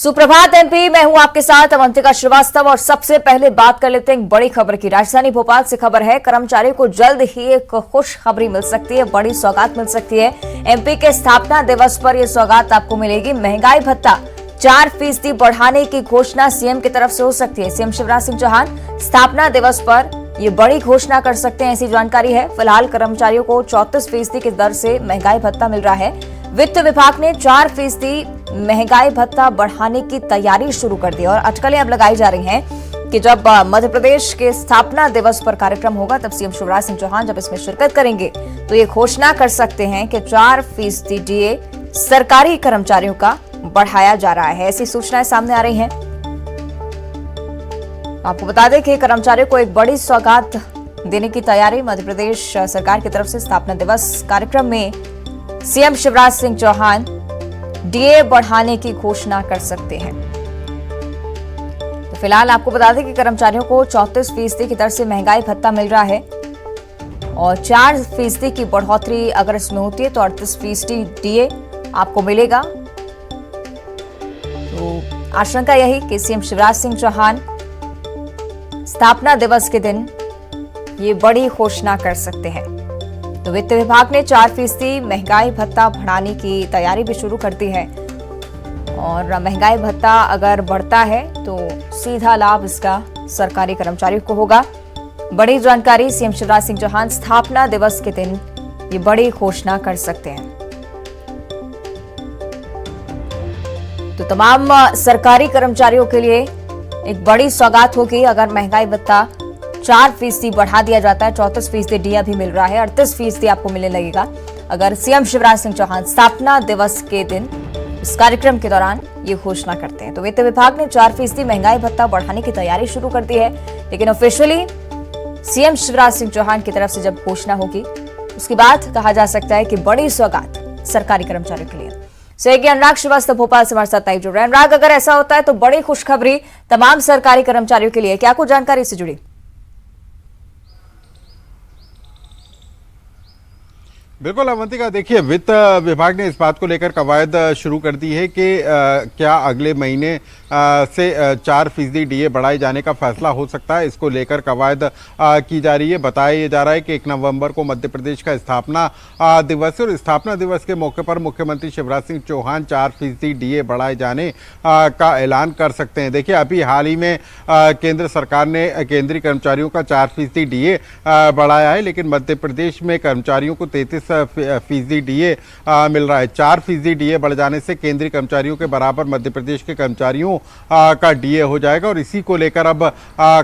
सुप्रभात एमपी, मैं हूं आपके साथ अवंतिका श्रीवास्तव और सबसे पहले बात कर लेते हैं एक बड़ी खबर की। राजधानी भोपाल से खबर है, कर्मचारियों को जल्द ही एक खुशखबरी मिल सकती है, बड़ी सौगात मिल सकती है। एमपी के स्थापना दिवस पर यह सौगात आपको मिलेगी। महंगाई भत्ता 4% बढ़ाने की घोषणा सीएम की तरफ से हो सकती है। सीएम शिवराज सिंह चौहान स्थापना दिवस पर ये बड़ी घोषणा कर सकते हैं, ऐसी जानकारी है। फिलहाल कर्मचारियों को 34% की दर से महंगाई भत्ता मिल रहा है। वित्त विभाग ने 4% महंगाई भत्ता बढ़ाने की तैयारी शुरू कर दी और अटकलें अब लगाई जा रही हैं कि जब मध्य प्रदेश के स्थापना दिवस पर कार्यक्रम होगा तब सीएम शिवराज सिंह चौहान जब इसमें शिरकत करेंगे तो ये घोषणा कर सकते हैं कि 4% डीए सरकारी कर्मचारियों का बढ़ाया जा रहा है। ऐसी सूचनाएं सामने आ रही हैं। आपको बता दें कि कर्मचारियों को एक बड़ी सौगात देने की तैयारी मध्य प्रदेश सरकार की तरफ से स्थापना दिवस कार्यक्रम में सीएम शिवराज सिंह चौहान डीए बढ़ाने की घोषणा कर सकते हैं। तो फिलहाल आपको बता दें कि कर्मचारियों को 34% की दर से महंगाई भत्ता मिल रहा है और 4% की बढ़ोतरी अगर इसमें होती है तो 38% डीए आपको मिलेगा। तो आशंका यही कि सीएम शिवराज सिंह चौहान स्थापना दिवस के दिन ये बड़ी घोषणा कर सकते हैं। तो वित्त विभाग ने 4% महंगाई भत्ता बढ़ाने की तैयारी भी शुरू कर दी है और महंगाई भत्ता अगर बढ़ता है तो सीधा लाभ इसका सरकारी कर्मचारियों को होगा। बड़ी जानकारी, सीएम शिवराज सिंह चौहान स्थापना दिवस के दिन ये बड़ी घोषणा कर सकते हैं। तो तमाम सरकारी कर्मचारियों के लिए एक बड़ी सौगात होगी अगर महंगाई भत्ता 4% बढ़ा दिया जाता है। 34% डीए भी मिल रहा है, 38% आपको मिलने लगेगा अगर सीएम शिवराज सिंह चौहान स्थापना दिवस के दिन इस कार्यक्रम के दौरान ये घोषणा करते हैं। तो वित्त विभाग ने 4% महंगाई भत्ता बढ़ाने की तैयारी शुरू कर दी है, लेकिन ऑफिशियली सीएम शिवराज सिंह चौहान की तरफ से जब घोषणा होगी उसके बाद कहा जा सकता है कि बड़ी सौगात सरकारी कर्मचारियों के लिए। सहयोगी अनुराग श्रीवास्तव भोपाल से हमारे साथ लाइव जुड़ रहे हैं। अनुराग, अगर ऐसा होता है तो बड़ी खुशखबरी तमाम सरकारी कर्मचारियों के लिए, क्या कुछ जानकारी से जुड़ी? बिल्कुल अवंतिका, देखिए वित्त विभाग ने इस बात को लेकर कवायद शुरू कर दी है कि क्या अगले महीने से 4% डीए बढ़ाए जाने का फैसला हो सकता है। इसको लेकर कवायद की जा रही है। बताया जा रहा है कि 1 नवंबर को मध्य प्रदेश का स्थापना दिवस है और स्थापना दिवस के मौके पर मुख्यमंत्री शिवराज सिंह चौहान 4% डीए बढ़ाए जाने का ऐलान कर सकते हैं। देखिए अभी हाल ही में केंद्र सरकार ने केंद्रीय कर्मचारियों का 4% डीए बढ़ाया है, लेकिन मध्य प्रदेश में कर्मचारियों को 33% डीए मिल रहा है। 4% डीए बढ़ जाने से केंद्रीय कर्मचारियों के बराबर मध्य प्रदेश के कर्मचारियों का डीए हो जाएगा और इसी को लेकर अब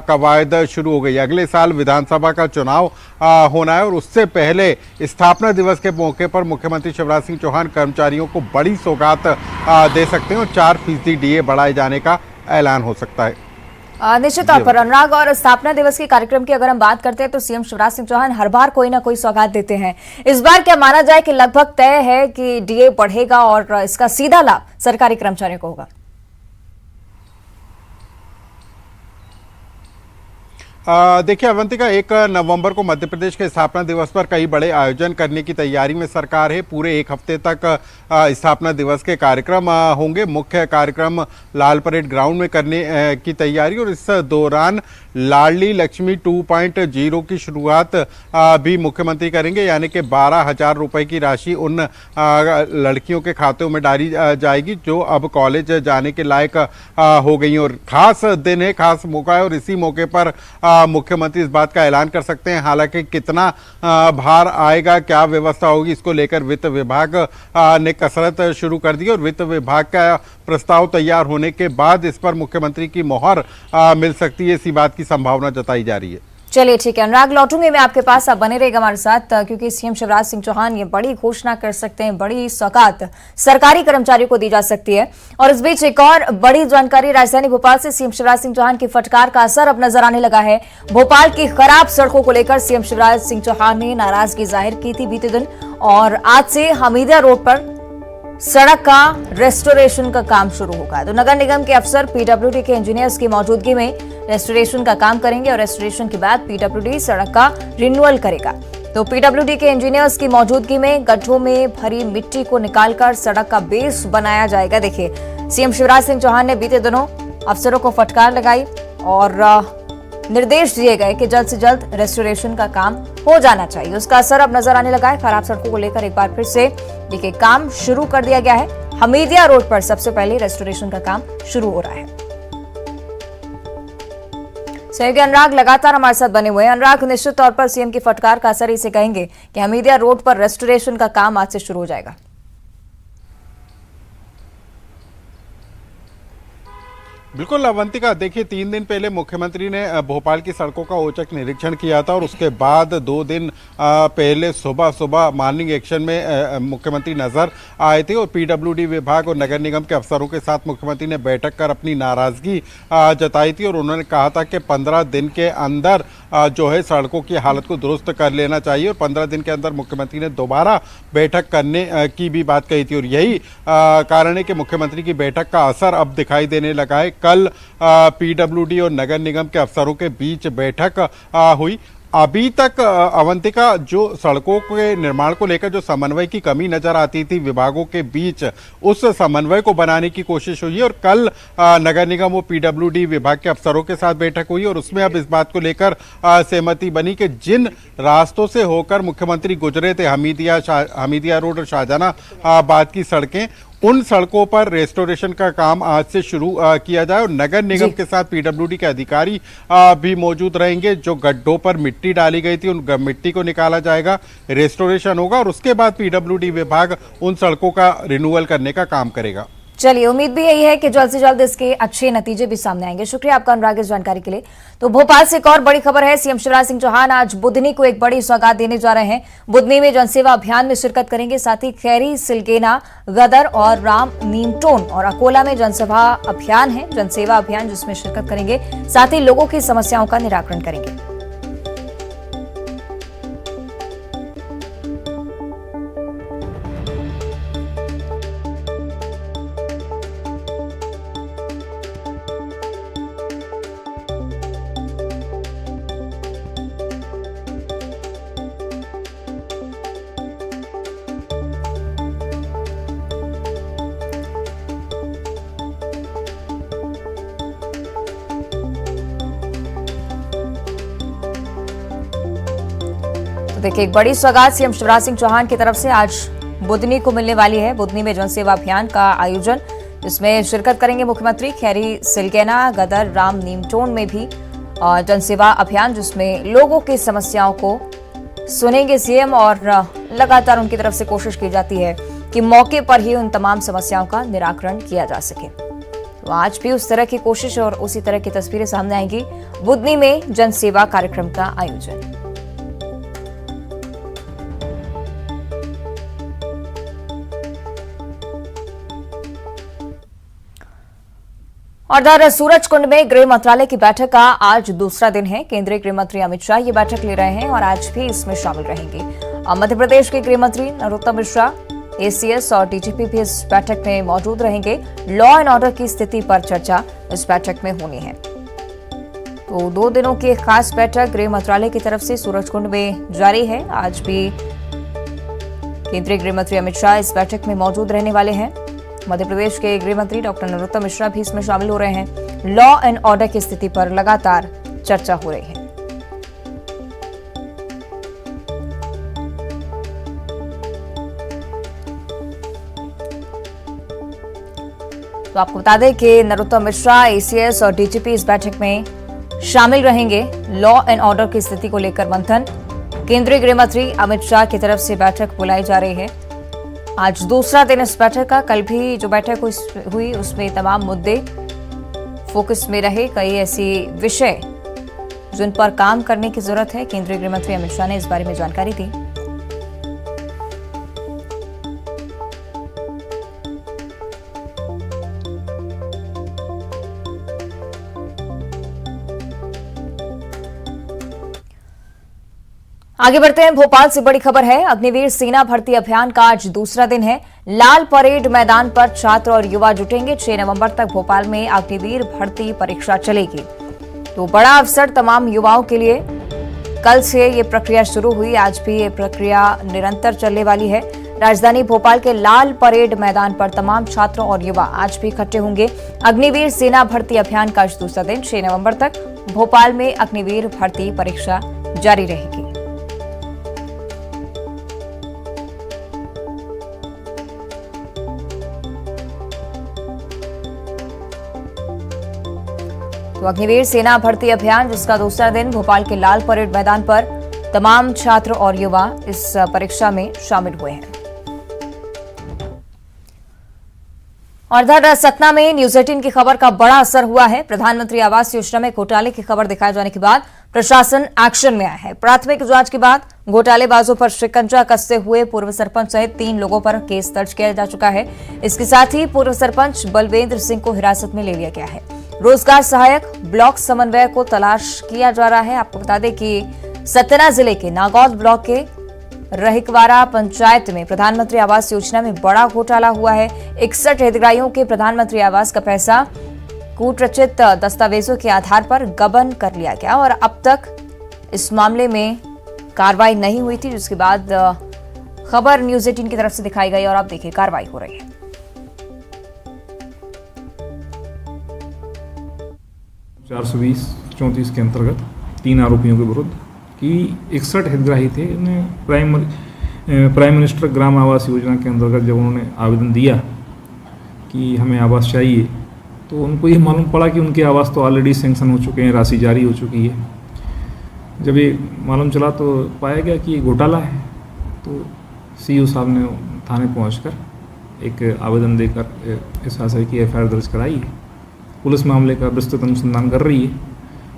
कवायद शुरू हो गई। अगले साल विधानसभा का चुनाव होना है और उससे पहले स्थापना दिवस के मौके पर मुख्यमंत्री शिवराज सिंह चौहान कर्मचारियों को बड़ी सौगात दे सकते हैं और 4% डीए बढ़ाए जाने का ऐलान हो सकता है। निश्चित तौर पर अनुराग, और स्थापना दिवस के कार्यक्रम की अगर हम बात करते हैं तो सीएम शिवराज सिंह चौहान हर बार कोई ना कोई सौगात देते हैं। इस बार क्या माना जाए कि लगभग तय है कि डीए बढ़ेगा और इसका सीधा लाभ सरकारी कर्मचारियों को होगा? देखिए अवंतिका, 1 नवंबर को मध्य प्रदेश के स्थापना दिवस पर कई बड़े आयोजन करने की तैयारी में सरकार है। पूरे 1 हफ्ते तक स्थापना दिवस के कार्यक्रम होंगे। मुख्य कार्यक्रम लाल परेड ग्राउंड में करने की तैयारी और इस दौरान लाडली लक्ष्मी 2.0 की शुरुआत भी मुख्यमंत्री करेंगे, यानी कि 12,000 रुपए की राशि उन लड़कियों के खातों में डाली जाएगी जो अब कॉलेज जाने के लायक हो गई हैं। और खास दिन है, खास मौका है और इसी मौके पर मुख्यमंत्री इस बात का ऐलान कर सकते हैं। हालांकि कितना भार आएगा, क्या व्यवस्था होगी, इसको लेकर वित्त विभाग ने कसरत शुरू कर दी और वित्त विभाग का प्रस्ताव तैयार होने के बाद इस पर मुख्यमंत्री की मोहर मिल सकती है, इसी बात की संभावना जताई जा रही है। चलिए ठीक है अनुराग, लौटूंगे मैं आपके पास, आप बने रहेगा हमारे साथ क्योंकि सीएम शिवराज सिंह चौहान ये बड़ी घोषणा कर सकते हैं, बड़ी सौगात सरकारी कर्मचारियों को दी जा सकती है। और इस बीच एक और बड़ी जानकारी, राजधानी भोपाल से सीएम शिवराज सिंह चौहान की फटकार का असर अब नजर आने लगा है। भोपाल की खराब सड़कों को लेकर सीएम शिवराज सिंह चौहान ने नाराजगी जाहिर की थी बीते दिन और आज से हमीदिया रोड पर सड़क का रेस्टोरेशन का काम शुरू होगा। तो नगर निगम के अफसर पीडब्ल्यूडी के इंजीनियर्स की मौजूदगी में रेस्टोरेशन का काम करेंगे और रेस्टोरेशन के बाद पीडब्ल्यूडी सड़क का रिन्यूअल करेगा। तो पीडब्ल्यूडी के इंजीनियर्स की मौजूदगी में गड्ढों में भरी मिट्टी को निकालकर सड़क का बेस बनाया जाएगा। देखिए सीएम शिवराज सिंह चौहान ने बीते दिनों अफसरों को फटकार लगाई और निर्देश दिए गए कि जल्द से जल्द रेस्टोरेशन का काम हो जाना चाहिए। उसका असर अब नजर आने लगा है। खराब सड़कों को लेकर एक बार फिर से देखिए काम शुरू कर दिया गया है। हमीदिया रोड पर सबसे पहले रेस्टोरेशन का काम शुरू हो रहा है। सहयोगी अनुराग लगातार हमारे साथ बने हुए हैं। अनुराग, निश्चित तौर पर सीएम की फटकार का असर इसे कहेंगे कि हमीदिया रोड पर रेस्टोरेशन का काम आज से शुरू हो जाएगा। बिल्कुल अवंतिका, देखिए 3 दिन पहले मुख्यमंत्री ने भोपाल की सड़कों का औचक निरीक्षण किया था और उसके बाद 2 दिन पहले सुबह मॉर्निंग एक्शन में मुख्यमंत्री नजर आए थे और पीडब्ल्यूडी विभाग और नगर निगम के अफसरों के साथ मुख्यमंत्री ने बैठक कर अपनी नाराजगी जताई थी और उन्होंने कहा था कि 15 दिन के अंदर जो है सड़कों की हालत को दुरुस्त कर लेना चाहिए और 15 दिन के अंदर मुख्यमंत्री ने दोबारा बैठक करने की भी बात कही थी और यही कारण है कि मुख्यमंत्री की बैठक का असर अब दिखाई देने लगा है। कल पीडब्ल्यूडी और नगर निगम के अफसरों के बीच बैठक हुई। अभी तक अवंतिका, जो सड़कों के निर्माण को लेकर जो समन्वय की कमी नजर आती थी विभागों के बीच, उस समन्वय को बनाने की कोशिश हुई और कल नगर निगम और पीडब्ल्यूडी विभाग के अफसरों के साथ बैठक हुई और उसमें अब इस बात को लेकर सहमति बनी कि जिन रास्तों से होकर मुख्यमंत्री गुजरे थे, हमीदिया रोड और शाहजहानाबाद की सड़कें, उन सड़कों पर रेस्टोरेशन का काम आज से शुरू किया जाए और नगर निगम के साथ पीडब्ल्यूडी के अधिकारी भी मौजूद रहेंगे। जो गड्ढों पर मिट्टी डाली गई थी उन मिट्टी को निकाला जाएगा, रेस्टोरेशन होगा और उसके बाद पीडब्ल्यूडी विभाग उन सड़कों का रिन्यूअल करने का काम करेगा। चलिए, उम्मीद भी यही है कि जल्द से जल्द इसके अच्छे नतीजे भी सामने आएंगे। शुक्रिया आपका अनुराग इस जानकारी के लिए। तो भोपाल से एक और बड़ी खबर है। सीएम शिवराज सिंह चौहान आज बुधनी को एक बड़ी सौगात देने जा रहे हैं। बुधनी में जनसेवा अभियान में शिरकत करेंगे। साथ ही खैरी, सिलगेना, गदर और राम नीमटोन और अकोला में जनसेवा अभियान जिसमें शिरकत करेंगे। साथ ही लोगों की समस्याओं का निराकरण करेंगे। देखिए, एक बड़ी सौगात सीएम शिवराज सिंह चौहान की तरफ से आज बुधनी को मिलने वाली है। बुधनी में जनसेवा अभियान का आयोजन, जिसमें शिरकत करेंगे मुख्यमंत्री। खैरी, सिलगेना, गदर, राम नीमटोन में भी जनसेवा अभियान जिसमें लोगों की समस्याओं को सुनेंगे सीएम और लगातार उनकी तरफ से कोशिश की जाती है कि मौके पर ही उन तमाम समस्याओं का निराकरण किया जा सके। तो आज भी उस तरह की कोशिश और उसी तरह की तस्वीरें सामने आएंगी। बुधनी में जनसेवा कार्यक्रम का आयोजन। और दर सूरजकुंड में गृह मंत्रालय की बैठक का आज दूसरा दिन है। केंद्रीय गृह मंत्री अमित शाह ये बैठक ले रहे हैं और आज भी इसमें शामिल रहेंगे। मध्य प्रदेश के गृह मंत्री नरोत्तम मिश्रा, एसीएस और डीजीपी भी इस बैठक में मौजूद रहेंगे। लॉ एंड ऑर्डर की स्थिति पर चर्चा इस बैठक में होनी है। तो 2 दिनों की एक खास बैठक गृह मंत्रालय की तरफ से सूरजकुंड में जारी है। आज भी केंद्रीय गृह मंत्री अमित शाह इस बैठक में मौजूद रहने वाले हैं। मध्य प्रदेश के गृह मंत्री डॉक्टर नरोत्तम मिश्रा भी इसमें शामिल हो रहे हैं। लॉ एंड ऑर्डर की स्थिति पर लगातार चर्चा हो रही है। तो आपको बता दें कि नरोत्तम मिश्रा, एसीएस और डीजीपी इस बैठक में शामिल रहेंगे। लॉ एंड ऑर्डर की स्थिति को लेकर मंथन। केंद्रीय गृह मंत्री अमित शाह की तरफ से बैठक बुलाई जा रही है। आज दूसरा दिन इस बैठक का। कल भी जो बैठक हुई उसमें तमाम मुद्दे फोकस में रहे। कई ऐसी विषय जिन पर काम करने की जरूरत है, केंद्रीय गृह मंत्री अमित शाह ने इस बारे में जानकारी दी। आगे बढ़ते हैं। भोपाल से बड़ी खबर है। अग्निवीर सेना भर्ती अभियान का आज दूसरा दिन है। लाल परेड मैदान पर छात्र और युवा जुटेंगे। 6 नवंबर तक भोपाल में अग्निवीर भर्ती परीक्षा चलेगी। तो बड़ा अवसर तमाम युवाओं के लिए। कल से ये प्रक्रिया शुरू हुई। आज भी ये प्रक्रिया निरंतर चलने वाली है। राजधानी भोपाल के लाल परेड मैदान पर तमाम छात्र और युवा आज भी इकट्ठे होंगे। अग्निवीर सेना भर्ती अभियान का आज दूसरा दिन 6 नवंबर तक भोपाल में अग्निवीर भर्ती परीक्षा जारी रहेगी। तो अग्निवीर सेना भर्ती अभियान जिसका दूसरा दिन भोपाल के लाल परेड मैदान पर तमाम छात्र और युवा इस परीक्षा में शामिल हुए हैं। और इधर सतना में न्यूज 18 की खबर का बड़ा असर हुआ है। प्रधानमंत्री आवास योजना में घोटाले की खबर दिखाए जाने के बाद प्रशासन एक्शन में आया है। प्राथमिक जांच के बाद घोटालेबाजों पर शिकंजा कसते हुए पूर्व सरपंच सहित 3 लोगों पर केस दर्ज किया जा चुका है। इसके साथ ही पूर्व सरपंच बलवेंद्र सिंह को हिरासत में ले लिया गया है। रोजगार सहायक ब्लॉक समन्वय को तलाश किया जा रहा है। आपको बता दें कि सतना जिले के नागौद ब्लॉक के रहिकवारा पंचायत में प्रधानमंत्री आवास योजना में बड़ा घोटाला हुआ है। 61 हितग्राहियों के प्रधानमंत्री आवास का पैसा कूटरचित दस्तावेजों के आधार पर गबन कर लिया गया और अब तक इस मामले में कार्रवाई नहीं हुई थी, जिसके बाद खबर न्यूज 18 की तरफ से दिखाई गई और अब देखिए कार्रवाई हो रही है। 420-34 के अंतर्गत 3 आरोपियों के विरुद्ध कि 61 हितग्राही थे। इन्हें प्राइम मिनिस्टर ग्राम आवास योजना के अंतर्गत जब उन्होंने आवेदन दिया कि हमें आवास चाहिए, तो उनको ये मालूम पड़ा कि उनके आवास तो ऑलरेडी सैंक्शन हो चुके हैं, राशि जारी हो चुकी है। जब ये मालूम चला तो पाया गया कि ये घोटाला है। तो सीईओ साहब ने थाने पहुंचकर एक आवेदन देकर इस आशय की एफआईआर दर्ज कराई है। पुलिस मामले का विस्तृत अनुसंधान कर रही है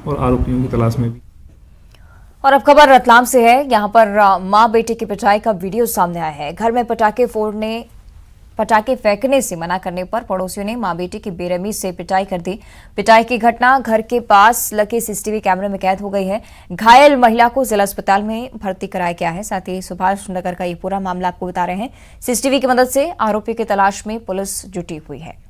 और आरोपियों की तलाश में भी। और अब खबर रतलाम से है। यहां पर मां बेटे की पिटाई का वीडियो सामने आया है। घर में पटाखे फेंकने से मना करने पर पड़ोसियों ने मां बेटे की बेरहमी से पिटाई कर दी। पिटाई की घटना घर के पास लगे सीसीटीवी कैमरे में कैद हो गई है। घायल महिला को जिला अस्पताल में भर्ती कराया गया है। साथ ही सुभाष नगर का ये पूरा मामला आपको बता रहे हैं। सीसीटीवी की मदद से आरोपी की तलाश में पुलिस जुटी हुई है।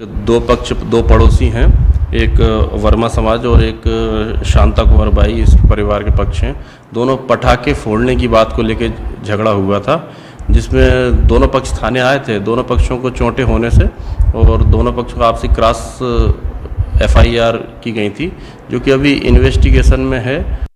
दो पड़ोसी हैं, एक वर्मा समाज और एक शांता कुंवर बाई इस परिवार के पक्ष हैं। दोनों पटाखे फोड़ने की बात को लेकर झगड़ा हुआ था, जिसमें दोनों पक्ष थाने आए थे। दोनों पक्षों को चोटें होने से और दोनों पक्षों को आपसी क्रॉस एफआईआर की गई थी, जो कि अभी इन्वेस्टिगेशन में है।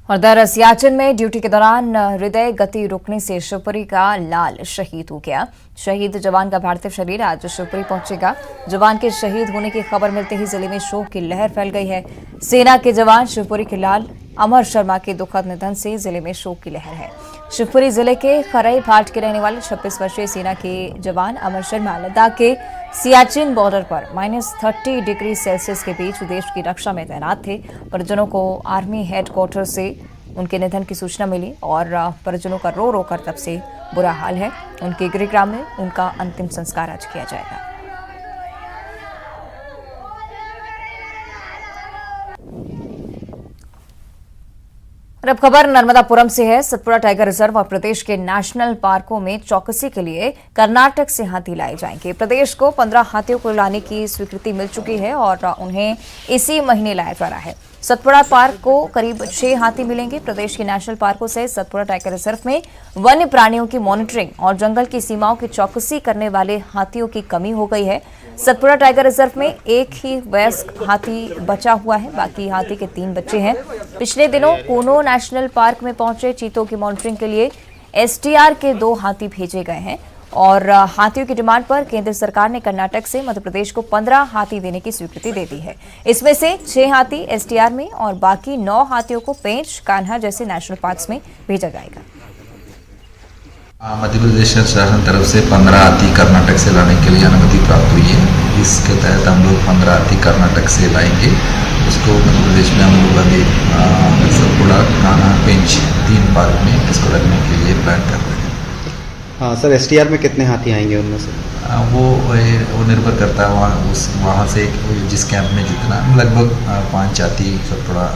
और दर सियाचिन में ड्यूटी के दौरान हृदय गति रुकने से शिवपुरी का लाल शहीद हो गया। शहीद जवान का पार्थिव शरीर आज शिवपुरी पहुंचेगा। जवान के शहीद होने की खबर मिलते ही जिले में शोक की लहर फैल गई है। सेना के जवान शिवपुरी के लाल अमर शर्मा के दुखद निधन से जिले में शोक की लहर है। शिवपुरी जिले के खरई भाट के रहने वाले 26 वर्षीय सेना के जवान अमर शर्मा लद्दाख के सियाचिन बॉर्डर पर -30 डिग्री सेल्सियस के बीच देश की रक्षा में तैनात थे। परिजनों को आर्मी हेडक्वार्टर से उनके निधन की सूचना मिली और परिजनों का रो रो कर तब से बुरा हाल है। उनके गृहग्राम में उनका अंतिम संस्कार आज किया जाएगा। और अब खबर नर्मदापुरम से है। सतपुड़ा टाइगर रिजर्व और प्रदेश के नेशनल पार्कों में चौकसी के लिए कर्नाटक से हाथी लाए जाएंगे। प्रदेश को 15 हाथियों को लाने की स्वीकृति मिल चुकी है और उन्हें इसी महीने लाया जा रहा है। सतपुड़ा पार्क को करीब 6 हाथी मिलेंगे। प्रदेश के नेशनल पार्कों से सतपुड़ा टाइगर रिजर्व में वन्य प्राणियों की मॉनिटरिंग और जंगल की सीमाओं की चौकसी करने वाले हाथियों की कमी हो गई है। सतपुड़ा टाइगर रिजर्व में एक ही वयस्क हाथी बचा हुआ है, बाकी हाथी के 3 बच्चे हैं। पिछले दिनों कूनो नेशनल पार्क में पहुंचे चीतों की मॉनिटरिंग के लिए एसटीआर के 2 हाथी भेजे गए हैं और हाथियों की डिमांड पर केंद्र सरकार ने कर्नाटक से मध्य प्रदेश को 15 हाथी देने की स्वीकृति दे दी है। इसमें से 6 हाथी एसटीआर में और बाकी 9 हाथियों को पेंच, कान्हा जैसे नेशनल पार्क्स में भेजा जाएगा। मध्य प्रदेश शासन तरफ से 15 हाथी कर्नाटक से लाने के लिए अनुमति प्राप्त हुई है। इसके तहत हम लोग 15 हाथी कर्नाटक से लाएंगे। उसको मध्य प्रदेश में हम लोग अभी सतपुड़ा, कान्हा, पेंच 3 पार्क में इसको लगने के लिए प्लान कर रहे हैं। हाँ सर, एसटीआर में कितने हाथी आएंगे उनमें से? वो निर्भर करता है वहाँ से जिस कैंप में जितना, लगभग 5 हाथी सतपुड़ा।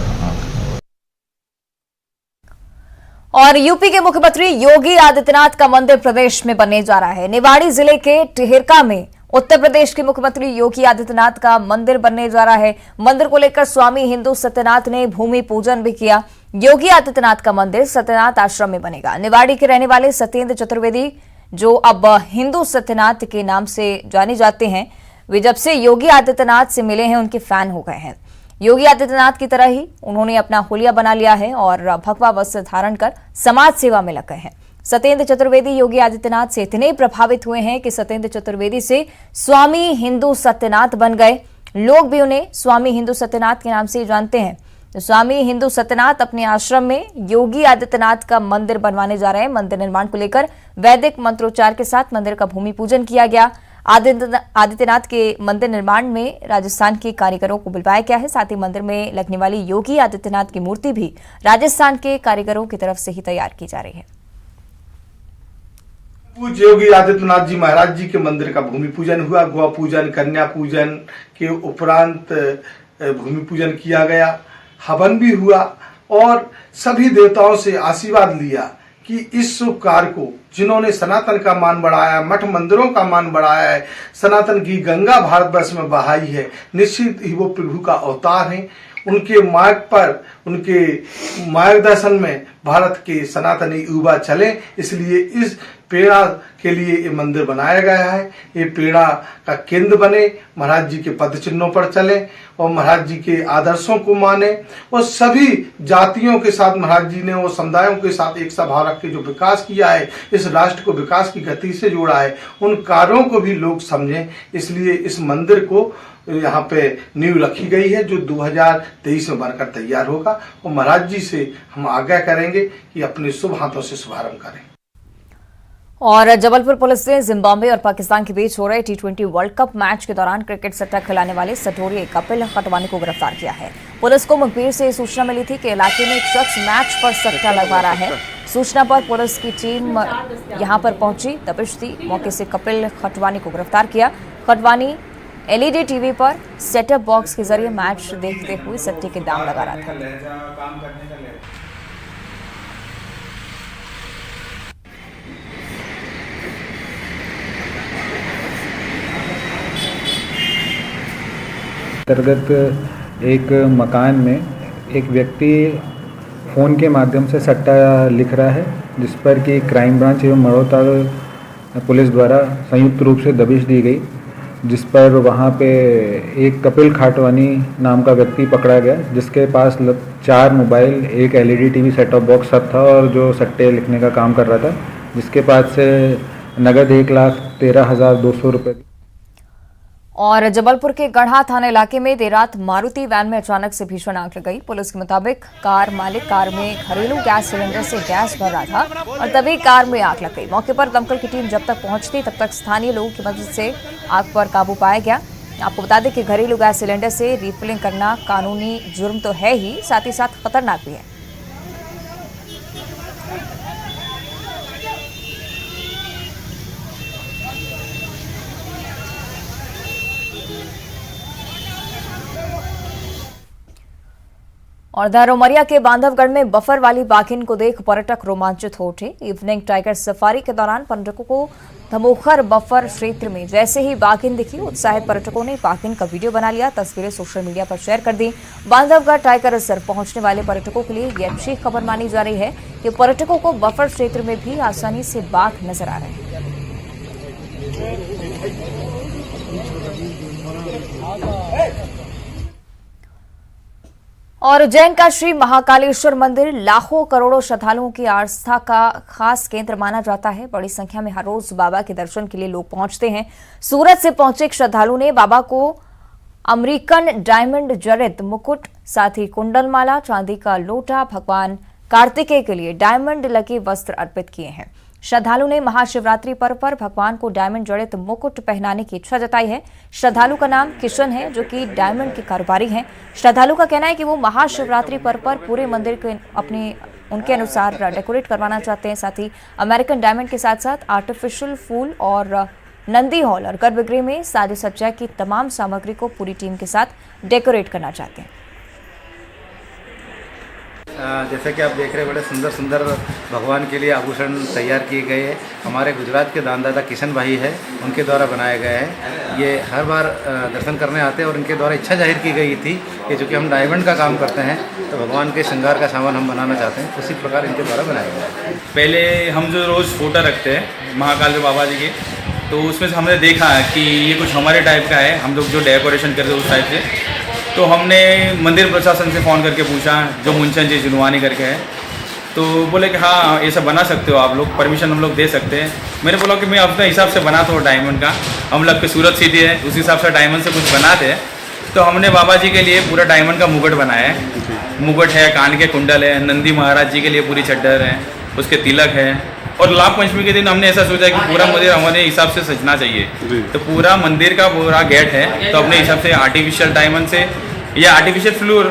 और यूपी के मुख्यमंत्री योगी आदित्यनाथ का मंदिर प्रदेश में बनने जा रहा है। निवाड़ी जिले के टिहरका में उत्तर प्रदेश के मुख्यमंत्री योगी आदित्यनाथ का मंदिर बनने जा रहा है। मंदिर को लेकर स्वामी हिंदू सत्यनाथ ने भूमि पूजन भी किया। योगी आदित्यनाथ का मंदिर सत्यनाथ आश्रम में बनेगा। निवाड़ी के रहने वाले सत्येंद्र चतुर्वेदी, जो अब हिंदू सत्यनाथ के नाम से जाने जाते हैं, वे जब से योगी आदित्यनाथ से मिले हैं उनके फैन हो गए हैं। योगी आदित्यनाथ की तरह ही उन्होंने अपना हुलिया बना लिया है और भगवा वस्त्र धारण कर समाज सेवा में लग गए हैं। सत्येंद्र चतुर्वेदी योगी आदित्यनाथ से इतने प्रभावित हुए हैं कि सत्येंद्र चतुर्वेदी से स्वामी हिंदू सत्यनाथ बन गए। लोग भी उन्हें स्वामी हिंदू सत्यनाथ के नाम से जानते हैं। तो स्वामी हिंदू सत्यनाथ अपने आश्रम में योगी आदित्यनाथ का मंदिर बनवाने जा रहे हैं। मंदिर निर्माण को लेकर वैदिक मंत्रोच्चार के साथ मंदिर का भूमि पूजन किया गया। आदित्यनाथ के मंदिर निर्माण में राजस्थान के कारीगरों को बुलवाया गया है। साथ ही मंदिर में लगने वाली योगी आदित्यनाथ की मूर्ति भी राजस्थान के कारीगरों की तरफ से ही तैयार की जा रही है। पूज्य योगी आदित्यनाथ जी महाराज जी के मंदिर का भूमि पूजन हुआ। गौ पूजन, कन्या पूजन के उपरांत भूमि पूजन किया गया, हवन भी हुआ और सभी देवताओं से आशीर्वाद लिया कि इस शुभ कार्य को जिन्होंने सनातन का मान बढ़ाया, मठ मंदिरों का मान बढ़ाया है, सनातन की गंगा भारतवर्ष में बहाई है, निश्चित ही वो प्रभु का अवतार हैं। उनके मार्ग पर, उनके मार्गदर्शन में भारत के सनातनी युवा चले, इसलिए इस पेड़ा के लिए ये मंदिर बनाया गया है। ये पेड़ा का केंद्र बने, महाराज जी के पद चिन्हों पर चले और महाराज जी के आदर्शों को माने और सभी जातियों के साथ महाराज जी ने और समुदायों के साथ एक सभाव रख के जो विकास किया है, इस राष्ट्र को विकास की गति से जोड़ा है, उन कार्यों को भी लोग समझें। इसलिए इस मंदिर को यहाँ पे नींव रखी गई है जो 2023 में बनकर तैयार होगा और महाराज जी से हम आज्ञा करेंगे कि अपने शुभ हाथों से शुभारंभ करें। और जबलपुर पुलिस ने जिम्बाब्वे और पाकिस्तान के बीच हो रहे T20 वर्ल्ड कप मैच के दौरान क्रिकेट सट्टा खिलाने वाले सटोरिया कपिल खटवानी को गिरफ्तार किया है। पुलिस को मुखबिर से सूचना मिली थी कि इलाके में एक शख्स मैच पर सट्टा लगवा रहा है। सूचना पर पुलिस की टीम यहां पर पहुंची, दबिश दी, मौके से कपिल खटवानी को गिरफ्तार किया। खटवानी LED टीवी पर सेटअप बॉक्स के जरिए मैच देखते हुए सट्टे के दाम लगा रहा था। अंतर्गत एक मकान में एक व्यक्ति फ़ोन के माध्यम से सट्टा लिख रहा है, जिस पर कि क्राइम ब्रांच एवं मड़ौता पुलिस द्वारा संयुक्त रूप से दबिश दी गई, जिस पर वहां पे एक कपिल खाटवानी नाम का व्यक्ति पकड़ा गया, जिसके पास 4 मोबाइल, एक LED टीवी सेटअप बॉक्स सब था और जो सट्टे लिखने का काम कर रहा था, जिसके पास से नगद 1,13,200 रुपये। और जबलपुर के गढ़ा थाना इलाके में देर रात मारुति वैन में अचानक से भीषण आग लग गई। पुलिस के मुताबिक कार मालिक कार में घरेलू गैस सिलेंडर से गैस भर रहा था और तभी कार में आग लग गई। मौके पर दमकल की टीम जब तक पहुंचती तब तक स्थानीय लोगों की मदद से आग पर काबू पाया गया। आपको बता दें कि घरेलू गैस सिलेंडर से रिफिलिंग करना कानूनी जुर्म तो है ही, साथ ही साथ खतरनाक भी है। और धारोमरिया के बांधवगढ़ में बफर वाली बाघिन को देख पर्यटक रोमांचित हो उठे। इवनिंग टाइगर सफारी के दौरान पर्यटकों को धमोखर बफर क्षेत्र में जैसे ही बाघिन दिखी, उत्साहित पर्यटकों ने बाघिन का वीडियो बना लिया, तस्वीरें सोशल मीडिया पर शेयर कर दी। बांधवगढ़ टाइगर रिजर्व पहुंचने वाले पर्यटकों के लिए यह अच्छी खबर मानी जा रही है कि पर्यटकों को बफर क्षेत्र में भी आसानी से बाघ नजर आ रहे हैं। और उज्जैन का श्री महाकालेश्वर मंदिर लाखों करोड़ों श्रद्धालुओं की आस्था का खास केंद्र माना जाता है। बड़ी संख्या में हर रोज बाबा के दर्शन के लिए लोग पहुंचते हैं। सूरत से पहुंचे एक श्रद्धालु ने बाबा को अमेरिकन डायमंड जड़ित मुकुट, साथ ही कुंडलमाला, चांदी का लोटा, भगवान कार्तिकेय के लिए डायमंड लगे वस्त्र अर्पित किए हैं। श्रद्धालु ने महाशिवरात्रि पर्व पर भगवान को डायमंड जड़ित मुकुट पहनाने की इच्छा जताई है। श्रद्धालु का नाम किशन है, जो कि डायमंड के कारोबारी हैं। श्रद्धालु का कहना है कि वो महाशिवरात्रि पर्व पर पूरे मंदिर को उनके अनुसार डेकोरेट करवाना चाहते हैं। साथ ही अमेरिकन डायमंड के साथ साथ आर्टिफिशियल फूल और नंदी हॉल और गर्भगृह में साज सज्जा की तमाम सामग्री को पूरी टीम के साथ डेकोरेट करना चाहते हैं। जैसे कि आप देख रहे हैं बड़े सुंदर सुंदर भगवान के लिए आभूषण तैयार किए गए हैं। हमारे गुजरात के दानदाता किशन भाई है, उनके द्वारा बनाए गए हैं। ये हर बार दर्शन करने आते हैं और इनके द्वारा इच्छा जाहिर की गई थी कि चूँकि हम डायमंड का काम करते हैं तो भगवान के श्रृंगार का सामान हम बनाना चाहते हैं, उसी प्रकार इनके द्वारा बनाया गया है। पहले हम जो रोज़ फोटो रखते हैं महाकाल के बाबा जी के, तो उसमें से हमने देखा कि ये कुछ हमारे टाइप का है, हम लोग जो डेकोरेशन करते हैं उस टाइप से। तो हमने मंदिर प्रशासन से फ़ोन करके पूछा, जो मुंशन जी जुनवानी करके है, तो बोले कि हाँ ऐसा बना सकते हो आप लोग, परमिशन हम लोग दे सकते हैं। मैंने बोला कि मैं अपने हिसाब से बनाता हूँ डायमंड का, हम लोग की सूरत सीधी है, उस हिसाब से डायमंड से कुछ बनाते हैं। तो हमने बाबा जी के लिए पूरा डायमंड का मुकुट बनाया है। मुकुट है, कान के कुंडल है, नंदी महाराज जी के लिए पूरी चद्दर है, उसके तिलक है। और लाभ पंचमी के दिन हमने ऐसा सोचा कि पूरा मंदिर हमारे हिसाब से सजना चाहिए, तो पूरा मंदिर का पूरा गेट है तो अपने हिसाब से आर्टिफिशियल डायमंड से या आर्टिफिशियल फ्लावर